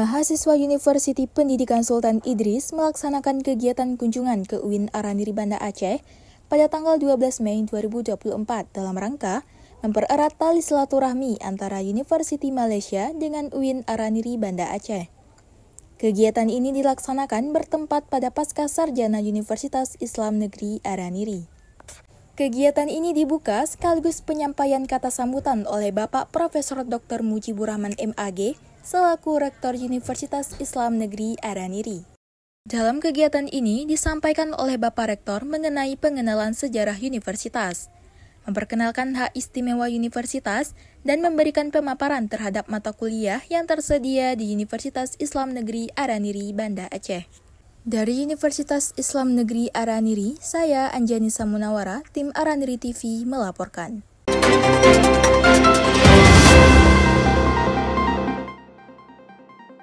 Mahasiswa Universiti Pendidikan Sultan Idris melaksanakan kegiatan kunjungan ke UIN Araniri Banda Aceh pada tanggal 12 Mei 2024 dalam rangka mempererat tali silaturahmi antara Universiti Malaysia dengan UIN Araniri Banda Aceh. Kegiatan ini dilaksanakan bertempat pada Pasca Sarjana Universitas Islam Negeri Araniri. Kegiatan ini dibuka sekaligus penyampaian kata sambutan oleh Bapak Profesor Dr. Mujibur Rahman MAG selaku Rektor Universitas Islam Negeri Araniri. Dalam kegiatan ini disampaikan oleh Bapak Rektor mengenai pengenalan sejarah universitas, memperkenalkan hak istimewa universitas, dan memberikan pemaparan terhadap mata kuliah yang tersedia di Universitas Islam Negeri Araniri Banda Aceh. Dari Universitas Islam Negeri Araniri, saya Anjanisa Munawara, tim Araniri TV melaporkan.